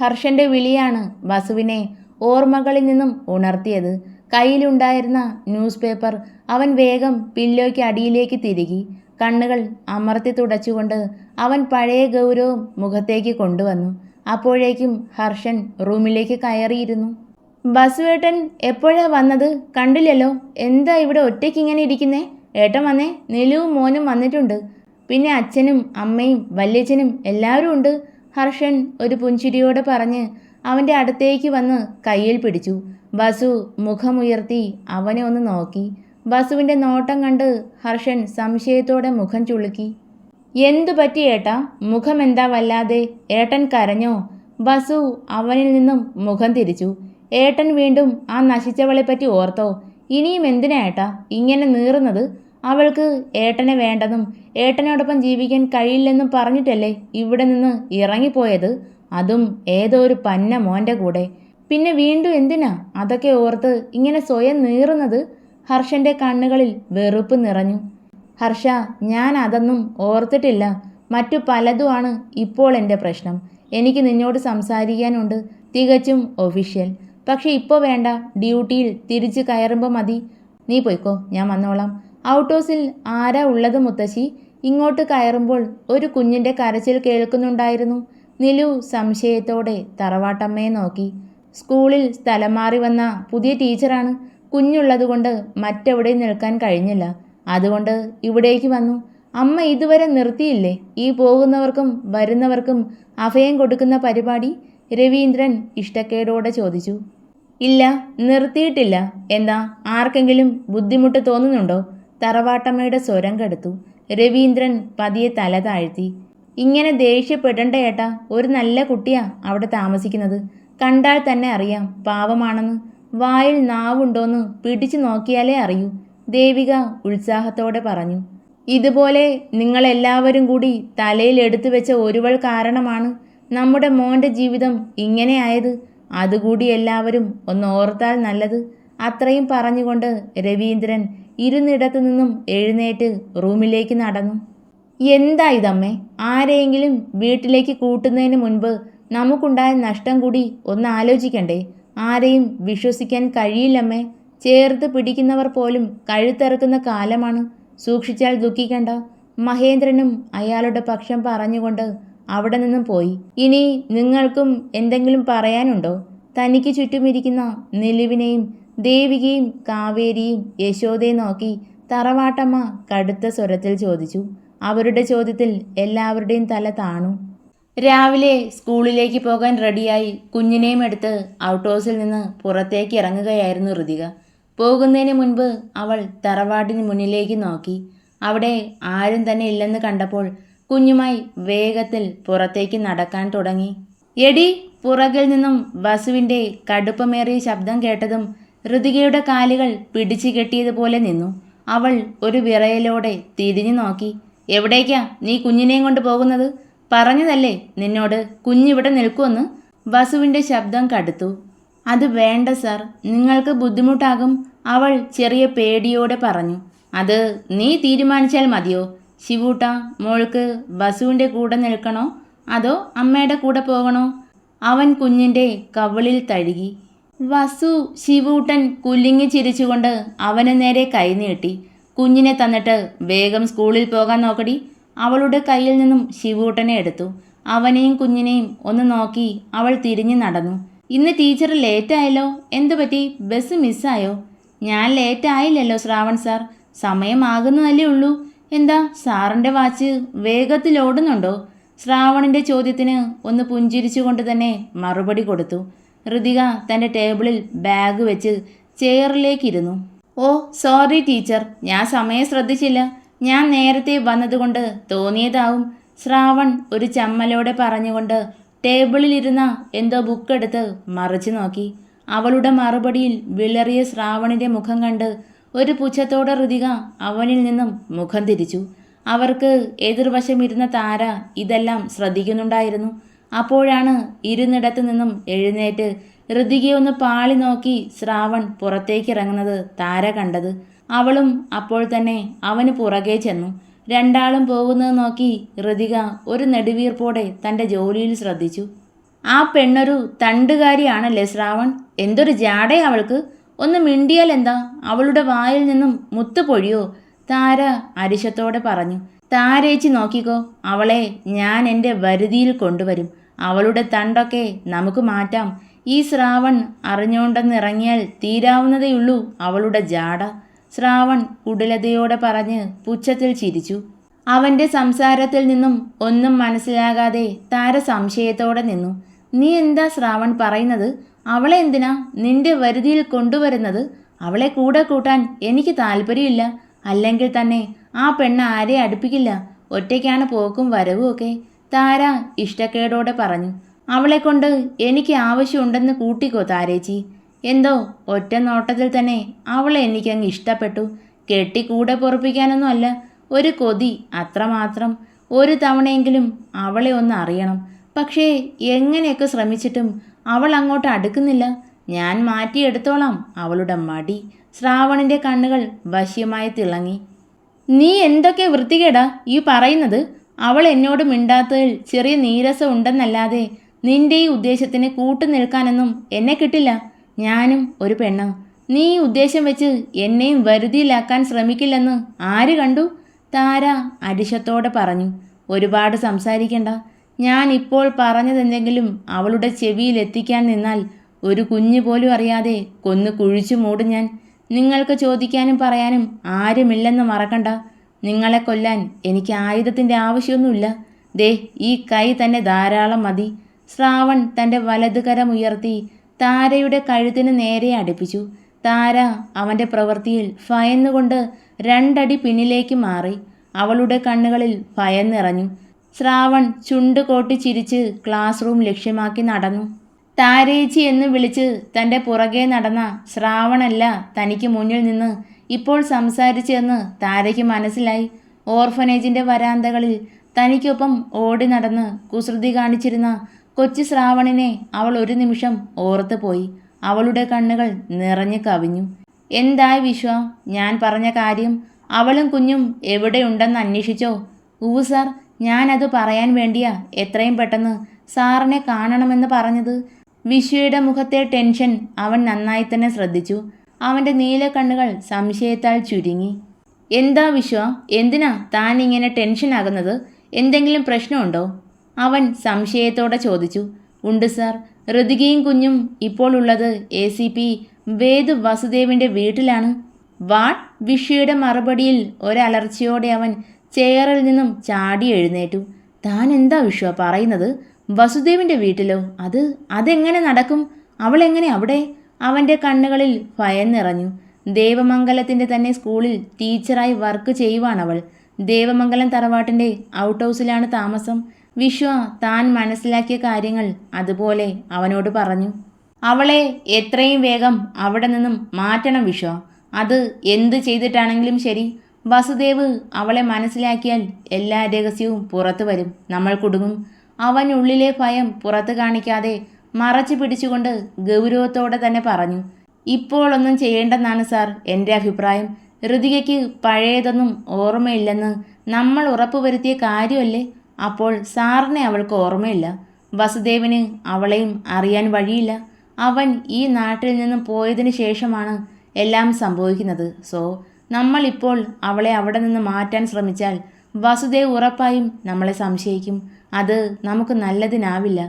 ഹർഷന്റെ വിളിയാണ് വസുവിനെ ഓർമ്മകളിൽ നിന്നും ഉണർത്തിയത്. കയ്യിലുണ്ടായിരുന്ന ന്യൂസ് പേപ്പർ അവൻ വേഗം പില്ലോയ്ക്ക് അടിയിലേക്ക് തിരുകി. കണ്ണുകൾ അമർത്തി തുടച്ചുകൊണ്ട് അവൻ പഴയ ഗൗരവം മുഖത്തേക്ക് കൊണ്ടുവന്നു. അപ്പോഴേക്കും ഹർഷൻ റൂമിലേക്ക് കയറിയിരുന്നു. ബസുവേട്ടൻ എപ്പോഴാ വന്നത്? കണ്ടില്ലല്ലോ. എന്താ ഇവിടെ ഒറ്റയ്ക്ക് ഇങ്ങനെ ഇരിക്കുന്നേ? ഏട്ടൻ വന്നേ. നിലുവും മോനും വന്നിട്ടുണ്ട്. പിന്നെ അച്ഛനും അമ്മയും വല്യച്ഛനും എല്ലാവരും ഉണ്ട്. ഹർഷൻ ഒരു പുഞ്ചിരിയോടെ പറഞ്ഞ് അവൻ്റെ അടുത്തേക്ക് വന്ന് കയ്യിൽ പിടിച്ചു. ബസു മുഖമുയർത്തി അവനെ ഒന്ന് നോക്കി. ബസുവിൻ്റെ നോട്ടം കണ്ട് ഹർഷൻ സംശയത്തോടെ മുഖം ചുളുക്കി. എന്തു പറ്റി ഏട്ടാ? മുഖം എന്താ വല്ലാതെ? ഏട്ടൻ കരഞ്ഞോ? ബസു അവനിൽ നിന്നും മുഖം തിരിച്ചു. ഏട്ടൻ വീണ്ടും ആ നശിച്ചവളെപ്പറ്റി ഓർത്തോ? ഇനിയും എന്തിനാ ഏട്ടാ ഇങ്ങനെ നീറുന്നത്? അവൾക്ക് ഏട്ടനെ വേണ്ടെന്നും ഏട്ടനോടൊപ്പം ജീവിക്കാൻ കഴിയില്ലെന്നും പറഞ്ഞിട്ടല്ലേ ഇവിടെ നിന്ന് ഇറങ്ങിപ്പോയത്? അതും ഏതോ ഒരു പന്ന മോൻ്റെ കൂടെ. പിന്നെ വീണ്ടും എന്തിനാ അതൊക്കെ ഓർത്ത് ഇങ്ങനെ സ്വയം നീറുന്നത്? ഹർഷന്റെ കണ്ണുകളിൽ വെറുപ്പ് നിറഞ്ഞു. ഹർഷ, ഞാൻ അതൊന്നും ഓർത്തിട്ടില്ല. മറ്റു പലതുമാണ് ഇപ്പോൾ എൻ്റെ പ്രശ്നം. എനിക്ക് നിന്നോട് സംസാരിക്കാനുണ്ട്, തികച്ചും ഒഫീഷ്യൽ. പക്ഷെ ഇപ്പോൾ വേണ്ട. ഡ്യൂട്ടിയിൽ തിരിച്ചു കയറുമ്പോൾ മതി. നീ പോയിക്കോ, ഞാൻ വന്നോളാം. ഔട്ട് ഹൗസിൽ ആരാ ഉള്ളത് മുത്തശ്ശി? ഇങ്ങോട്ട് കയറുമ്പോൾ ഒരു കുഞ്ഞിൻ്റെ കരച്ചിൽ കേൾക്കുന്നുണ്ടായിരുന്നു. നിലു സംശയത്തോടെ തറവാട്ടമ്മയെ നോക്കി. സ്കൂളിൽ സ്ഥലം മാറി വന്ന പുതിയ ടീച്ചറാണ്. കുഞ്ഞുള്ളതുകൊണ്ട് മറ്റെവിടെയും നിൽക്കാൻ കഴിഞ്ഞില്ല. അതുകൊണ്ട് ഇവിടേക്ക് വന്നു. അമ്മ ഇതുവരെ നിർത്തിയില്ലേ ഈ പോകുന്നവർക്കും വരുന്നവർക്കും അഭയം കൊടുക്കുന്ന പരിപാടി? രവീന്ദ്രൻ ഇഷ്ടക്കേടോടെ ചോദിച്ചു. ഇല്ല, നിർത്തിയിട്ടില്ല. എന്താ, ആർക്കെങ്കിലും ബുദ്ധിമുട്ട് തോന്നുന്നുണ്ടോ? തറവാട്ടമ്മയുടെ സ്വരം കെടുത്തു. രവീന്ദ്രൻ പതിയെ തല താഴ്ത്തി. ഇങ്ങനെ ദേഷ്യപ്പെടണ്ട ഏട്ടാ. ഒരു നല്ല കുട്ടിയാ അവിടെ താമസിക്കുന്നത്. കണ്ടാൽ തന്നെ അറിയാം പാവമാണെന്ന്. വായിൽ നാവുണ്ടോന്ന് പിടിച്ചു നോക്കിയാലേ അറിയൂ, ദേവിക ഉത്സാഹത്തോടെ പറഞ്ഞു. ഇതുപോലെ നിങ്ങളെല്ലാവരും കൂടി തലയിൽ എടുത്തു വെച്ച ഒരുവൾ കാരണമാണ് നമ്മുടെ മോൻ്റെ ജീവിതം ഇങ്ങനെയായത്. അതുകൂടി എല്ലാവരും ഒന്ന് ഓർത്താൽ നല്ലത്. അത്രയും പറഞ്ഞുകൊണ്ട് രവീന്ദ്രൻ ഇരുന്നിടത്തു നിന്നും എഴുന്നേറ്റ് റൂമിലേക്ക് നടന്നു. എന്താ ഇതമ്മേ? ആരെയെങ്കിലും വീട്ടിലേക്ക് കൂട്ടുന്നതിന് മുൻപ് നമുക്കുണ്ടായ നഷ്ടം കൂടി ഒന്ന് ആലോചിക്കണ്ടേ? ആരെയും വിശ്വസിക്കാൻ കഴിയില്ലമ്മേ. ചേർത്ത് പിടിക്കുന്നവർ പോലും കഴുത്തറക്കുന്ന കാലമാണ്. സൂക്ഷിച്ചാൽ ദുഃഖിക്കണ്ട. മഹേന്ദ്രനും അയാളുടെ പക്ഷം പറഞ്ഞുകൊണ്ട് അവിടെ നിന്നും പോയി. ഇനി നിങ്ങൾക്കും എന്തെങ്കിലും പറയാനുണ്ടോ? തനിക്ക് ചുറ്റുമിരിക്കുന്ന നിലുവിനെയും ദേവികയും കാവേരിയും യശോദയെ നോക്കി തറവാട്ടമ്മ കടുത്ത സ്വരത്തിൽ ചോദിച്ചു. അവരുടെ ചോദ്യത്തിൽ എല്ലാവരുടെയും തല താണു. രാവിലെ സ്കൂളിലേക്ക് പോകാൻ റെഡിയായി കുഞ്ഞിനെയും എടുത്ത് ഔട്ട് ഹൗസിൽ നിന്ന് പുറത്തേക്ക് ഇറങ്ങുകയായിരുന്നു ഋതിക. പോകുന്നതിന് മുൻപ് അവൾ തറവാടിന് മുന്നിലേക്ക് നോക്കി. അവിടെ ആരും തന്നെ ഇല്ലെന്ന് കണ്ടപ്പോൾ കുഞ്ഞുമായി വേഗത്തിൽ പുറത്തേക്ക് നടക്കാൻ തുടങ്ങി. എടി! പുറകിൽ നിന്നും ബസുവിൻ്റെ കടുപ്പമേറിയ ശബ്ദം കേട്ടതും ഋതികയുടെ കാലുകൾ പിടിച്ചു കെട്ടിയതുപോലെ നിന്നു. അവൾ ഒരു വിറയലോടെ തിരിഞ്ഞു നോക്കി. എവിടേക്കാ നീ കുഞ്ഞിനെയും കൊണ്ട് പോകുന്നത്? പറഞ്ഞതല്ലേ നിന്നോട് കുഞ്ഞിവിടെ നിൽക്കുമെന്ന്. ബസുവിൻ്റെ ശബ്ദം കടുത്തു. അത് വേണ്ട സാർ, നിങ്ങൾക്ക് ബുദ്ധിമുട്ടാകും, അവൾ ചെറിയ പേടിയോടെ പറഞ്ഞു. അത് നീ തീരുമാനിച്ചാൽ മതിയോ? ശിവൂട്ട, മോൾക്ക് ബസുവിൻ്റെ കൂടെ നിൽക്കണോ അതോ അമ്മയുടെ കൂടെ പോകണോ? അവൻ കുഞ്ഞിൻ്റെ കവിളിൽ തഴുകി. വസു! ശിവൂട്ടൻ കുലുങ്ങി ചിരിച്ചുകൊണ്ട് അവന് നേരെ കൈ നീട്ടി. കുഞ്ഞിനെ തന്നിട്ട് വേഗം സ്കൂളിൽ പോകാൻ നോക്കടി. അവളുടെ കയ്യിൽ നിന്നും ശിവൂട്ടനെ എടുത്തു. അവനെയും കുഞ്ഞിനെയും ഒന്ന് നോക്കി അവൾ തിരിഞ്ഞു നടന്നു. ഇന്ന് ടീച്ചർ ലേറ്റായല്ലോ. എന്തുപറ്റി? ബസ് മിസ്സായോ? ഞാൻ ലേറ്റായില്ലല്ലോ ശ്രാവൺ സാർ, സമയമാകുന്നതല്ലേ ഉള്ളൂ. എന്താ സാറിൻ്റെ വാച്ച് വേഗത്തിൽ ഓടുന്നുണ്ടോ? ശ്രാവണിൻ്റെ ചോദ്യത്തിന് ഒന്ന് പുഞ്ചിരിച്ചുകൊണ്ട് തന്നെ മറുപടി കൊടുത്തു. ഋതിക തൻ്റെ ടേബിളിൽ ബാഗ് വെച്ച് ചെയറിലേക്കിരുന്നു. ഓ സോറി ടീച്ചർ, ഞാൻ സമയം ശ്രദ്ധിച്ചില്ല. ഞാൻ നേരത്തെ വന്നതുകൊണ്ട് തോന്നിയതാവും. ശ്രാവൺ ഒരു ചമ്മലോടെ പറഞ്ഞുകൊണ്ട് ടേബിളിലിരുന്ന എന്തോ ബുക്കെടുത്ത് മറിച്ചു നോക്കി. അവളുടെ മറുപടിയിൽ വിളറിയ ശ്രാവണിൻ്റെ മുഖം കണ്ട് ഒരു പുച്ഛത്തോടെ ഋതിക അവനിൽ നിന്നും മുഖം തിരിച്ചു. അവർക്ക് എതിർവശമിരുന്ന താര ഇതെല്ലാം ശ്രദ്ധിക്കുന്നുണ്ടായിരുന്നു. അപ്പോഴാണ് ഇരുന്നിടത്ത് നിന്നും എഴുന്നേറ്റ് ഋതികയൊന്ന് പാളി നോക്കി ശ്രാവൺ പുറത്തേക്കിറങ്ങുന്നത് താര കണ്ടത്. അവളും അപ്പോൾ തന്നെ അവന് പുറകെ ചെന്നു. രണ്ടാളും പോകുന്നത് നോക്കി ഋതിക ഒരു നെടുവീർപ്പോടെ തൻ്റെ ജോലിയിൽ ശ്രദ്ധിച്ചു. ആ പെണ്ണൊരു തണ്ടുകാരിയാണല്ലേ ശ്രാവൺ? എന്തൊരു ജാടയാ അവൾക്ക്. ഒന്ന് മിണ്ടിയാൽ എന്താ? അവളുടെ വായിൽ നിന്നും മുത്ത് പൊഴിയോ? താര അരിശത്തോടെ പറഞ്ഞു. താരേച്ചി നോക്കിക്കോ, അവളെ ഞാൻ എൻ്റെ വരുതിയിൽ കൊണ്ടുവരും. അവളുടെ തണ്ടൊക്കെ നമുക്ക് മാറ്റാം. ഈ ശ്രാവൺ അറിഞ്ഞുകൊണ്ടെന്നിറങ്ങിയാൽ തീരാവുന്നതേയുള്ളൂ അവളുടെ ജാട. ശ്രാവൺ കുടിലതയോടെ പറഞ്ഞ് പുച്ഛത്തിൽ ചിരിച്ചു. അവൻ്റെ സംസാരത്തിൽ നിന്നും ഒന്നും മനസ്സിലാകാതെ താര സംശയത്തോടെ നിന്നു. നീ എന്താ ശ്രാവൺ പറയുന്നത്? അവളെ എന്തിനാ നിന്റെ വരുതിയിൽ കൊണ്ടുവരുന്നത്? അവളെ കൂടെ കൂട്ടാൻ എനിക്ക് താല്പര്യമില്ല. അല്ലെങ്കിൽ തന്നെ ആ പെണ്ണ് ആരെ അടുപ്പിക്കില്ല. ഒറ്റയ്ക്കാണ് പോക്കും വരവും ഒക്കെ. താര ഇഷ്ടക്കേടോടെ പറഞ്ഞു. അവളെ കൊണ്ട് എനിക്ക് ആവശ്യമുണ്ടെന്ന് കൂട്ടിക്കോ താരേച്ചി. എന്തോ ഒറ്റ നോട്ടത്തിൽ തന്നെ അവളെ എനിക്കങ്ങ് ഇഷ്ടപ്പെട്ടു. കെട്ടിക്കൂടെ പൊറപ്പിക്കാനൊന്നും അല്ല, ഒരു കൊതി അത്രമാത്രം. ഒരു തവണയെങ്കിലും അവളെ ഒന്ന് അറിയണം. പക്ഷേ എങ്ങനെയൊക്കെ ശ്രമിച്ചിട്ടും അവൾ അങ്ങോട്ട് അടുക്കുന്നില്ല. ഞാൻ മാറ്റിയെടുത്തോളാം അവളുടെ മടി. ശ്രാവണിൻ്റെ കണ്ണുകൾ വശ്യമായി തിളങ്ങി. നീ എന്തൊക്കെ വൃത്തികേടാ ഈ പറയുന്നത്? അവൾ എന്നോട് മിണ്ടാത്തതിൽ ചെറിയ നീരസം ഉണ്ടെന്നല്ലാതെ നിന്റെ ഈ ഉദ്ദേശത്തിന് കൂട്ടു നിൽക്കാനൊന്നും എന്നെ കിട്ടില്ല. ഞാനും ഒരു പെണ്ണ്. നീ ഈ ഉദ്ദേശം വെച്ച് എന്നെയും വരുതിയിലാക്കാൻ ശ്രമിക്കില്ലെന്ന് ആര് കണ്ടു? താര അരിശത്തോടെ പറഞ്ഞു. ഒരുപാട് സംസാരിക്കണ്ട. ഞാൻ ഇപ്പോൾ പറഞ്ഞതെന്തെങ്കിലും അവളുടെ ചെവിയിൽ എത്തിക്കാൻ നിന്നാൽ ഒരു കുഞ്ഞു പോലും അറിയാതെ കൊന്നു കുഴിച്ചു മൂടും ഞാൻ. നിങ്ങൾക്ക് ചോദിക്കാനും പറയാനും ആരുമില്ലെന്ന് മറക്കണ്ട. നിങ്ങളെ കൊല്ലാൻ എനിക്ക് ആയുധത്തിൻ്റെ ആവശ്യമൊന്നുമില്ല. ദേ ഈ കൈ തന്നെ ധാരാളം മതി. ശ്രാവൺ തൻ്റെ വലതുകരം ഉയർത്തി താരയുടെ കഴുത്തിന് നേരെ അടുപ്പിച്ചു. താര അവൻ്റെ പ്രവൃത്തിയിൽ ഭയന്നുകൊണ്ട് 2 അടി പിന്നിലേക്ക് മാറി. അവളുടെ കണ്ണുകളിൽ ഭയം നിറഞ്ഞു. ശ്രാവൺ ചുണ്ട് കോട്ടി ചിരിച്ച് ക്ലാസ് റൂം ലക്ഷ്യമാക്കി നടന്നു. താരേച്ചി എന്ന് വിളിച്ച് തൻ്റെ പുറകെ നടന്ന ശ്രാവണല്ല തനിക്ക് മുന്നിൽ നിന്ന് ഇപ്പോൾ സംസാരിച്ചെന്ന് താരയ്ക്ക് മനസ്സിലായി. ഓർഫനേജിൻ്റെ വരാന്തകളിൽ തനിക്കൊപ്പം ഓടി നടന്ന് കുസൃതി കാണിച്ചിരുന്ന കൊച്ചു ശ്രാവണിനെ അവൾ ഒരു നിമിഷം ഓർത്തു പോയി. അവളുടെ കണ്ണുകൾ നിറഞ്ഞു കവിഞ്ഞു. എന്തായി വിശ്വ, ഞാൻ പറഞ്ഞ കാര്യം? അവളും കുഞ്ഞും എവിടെയുണ്ടെന്ന് അന്വേഷിച്ചോ? ഊ സാർ, ഞാനത് പറയാൻ വേണ്ടിയാ എത്രയും പെട്ടെന്ന് സാറിനെ കാണണമെന്ന് പറഞ്ഞത്. വിശ്വയുടെ മുഖത്തെ ടെൻഷൻ അവൻ നന്നായി തന്നെ ശ്രദ്ധിച്ചു. അവൻ്റെ നീല കണ്ണുകൾ സംശയത്താൽ ചുരുങ്ങി. എന്താ വിശ്വ, എന്തിനാ താൻ ഇങ്ങനെ ടെൻഷനാകുന്നത്? എന്തെങ്കിലും പ്രശ്നമുണ്ടോ? അവൻ സംശയത്തോടെ ചോദിച്ചു. ഉണ്ട് സാർ, ഋതികയും കുഞ്ഞും ഇപ്പോൾ ഉള്ളത് ACP വേദ് വസുദേവിൻ്റെ വീട്ടിലാണ്. വാട്ട്? വിശ്വയുടെ മറുപടിയിൽ ഒരലർച്ചയോടെ അവൻ ചെയറിൽ നിന്നും ചാടി എഴുന്നേറ്റു. താൻ എന്താ വിശ്വ പറയുന്നത്? വസുദേവിൻ്റെ വീട്ടിലോ? അതെങ്ങനെ നടക്കും? അവളെങ്ങനെ അവിടെ? അവൻ്റെ കണ്ണുകളിൽ ഭയം നിറഞ്ഞു. ദേവമംഗലത്തിൻ്റെ തന്നെ സ്കൂളിൽ ടീച്ചറായി വർക്ക് ചെയ്യുവാണവൾ. ദേവമംഗലം തറവാട്ടിൻ്റെ ഔട്ട് ഹൗസിലാണ് താമസം. വിശ്വ താൻ മനസ്സിലാക്കിയ കാര്യങ്ങൾ അതുപോലെ അവനോട് പറഞ്ഞു. അവളെ എത്രയും വേഗം അവിടെ നിന്നും മാറ്റണം വിശ്വ. അത് എന്ത് ചെയ്തിട്ടാണെങ്കിലും ശരി. വസുദേവ് അവളെ മനസ്സിലാക്കിയാൽ എല്ലാ രഹസ്യവും പുറത്തു വരും. നമ്മൾ കുടുങ്ങും. അവൻ ഉള്ളിലെ ഭയം പുറത്തു കാണിക്കാതെ മറച്ചു പിടിച്ചുകൊണ്ട് ഗൗരവത്തോടെ തന്നെ പറഞ്ഞു. ഇപ്പോൾ ഒന്നും ചെയ്യേണ്ടെന്നാണ് സാർ എൻ്റെ അഭിപ്രായം. ഋതികയ്ക്ക് പഴയതൊന്നും ഓർമ്മയില്ലെന്ന് നമ്മൾ ഉറപ്പുവരുത്തിയ കാര്യമല്ലേ? അപ്പോൾ സാറിനെ അവൾക്ക് ഓർമ്മയില്ല. വസുദേവിന് അവളെയും അറിയാൻ വഴിയില്ല. അവൻ ഈ നാട്ടിൽ നിന്നും പോയതിന് ശേഷമാണ് എല്ലാം സംഭവിക്കുന്നത്. സോ നമ്മളിപ്പോൾ അവളെ അവിടെ നിന്ന് മാറ്റാൻ ശ്രമിച്ചാൽ വസുദേവ് ഉറപ്പായും നമ്മളെ സംശയിക്കും. അത് നമുക്ക് നല്ലതിനാവില്ല.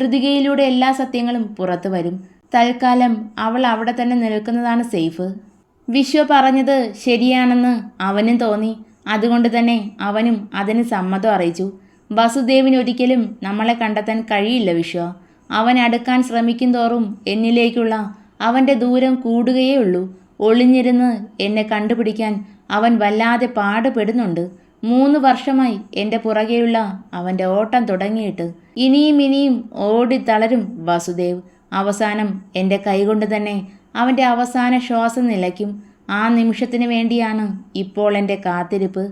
ഋതികയിലൂടെ എല്ലാ സത്യങ്ങളും പുറത്തു വരും. തൽക്കാലം അവൾ അവിടെ തന്നെ നിൽക്കുന്നതാണ് സേഫ്. വിശ്വ പറഞ്ഞത് ശരിയാണെന്ന് അവനും തോന്നി. അതുകൊണ്ട് തന്നെ അവനും അതിന് സമ്മതം അറിയിച്ചു. വസുദേവിനൊരിക്കലും നമ്മളെ കണ്ടെത്താൻ കഴിയില്ല വിശ്വ. അവൻ അടുക്കാൻ ശ്രമിക്കും തോറും എന്നിലേക്കുള്ള അവൻ്റെ ദൂരം കൂടുകയേ ഉള്ളൂ. ഒളിഞ്ഞിരുന്ന് എന്നെ കണ്ടുപിടിക്കാൻ അവൻ വല്ലാതെ പാടുപെടുന്നുണ്ട്. 3 വർഷമായി എൻ്റെ പുറകെയുള്ള അവൻ്റെ ഓട്ടം തുടങ്ങിയിട്ട്. ഇനിയും ഓടിത്തളരും വസുദേവ്. അവസാനം എൻ്റെ കൈകൊണ്ട് തന്നെ അവൻ്റെ അവസാന ശ്വാസം നിലയ്ക്കും. ആ നിമിഷത്തിന് വേണ്ടിയാണ് ഇപ്പോൾ എൻ്റെ കാത്തിരിപ്പ്.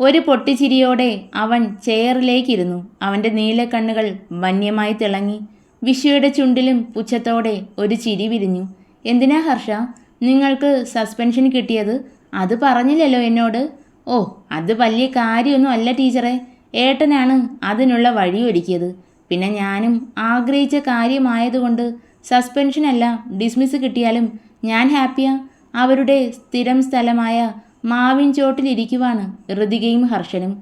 ഒരു പൊട്ടിച്ചിരിയോടെ അവൻ ചെയറിലേക്കിരുന്നു. അവൻ്റെ നീല കണ്ണുകൾ വന്യമായി തിളങ്ങി. വിശ്വയുടെ ചുണ്ടിലും പുച്ഛത്തോടെ ഒരു ചിരി വിരിഞ്ഞു. എന്തിനാ ഹർഷ നിങ്ങൾക്ക് സസ്പെൻഷൻ കിട്ടിയത്? അത് പറഞ്ഞില്ലല്ലോ എന്നോട്. ഓ, അത് വലിയ കാര്യമൊന്നും അല്ല ടീച്ചറെ. ഏട്ടനാണ് അതിനുള്ള വഴിയൊരുക്കിയത്. പിന്നെ ഞാനും ആഗ്രഹിച്ച കാര്യമായതുകൊണ്ട് സസ്പെൻഷനല്ല ഡിസ്മിസ് കിട്ടിയാലും ഞാൻ ഹാപ്പിയാ. അവരുടെ സ്ഥിരം സ്ഥലമായ മാവിൻ ചോട്ടിലിരിക്കുവാണ് ഋതികയും ഹർഷനും.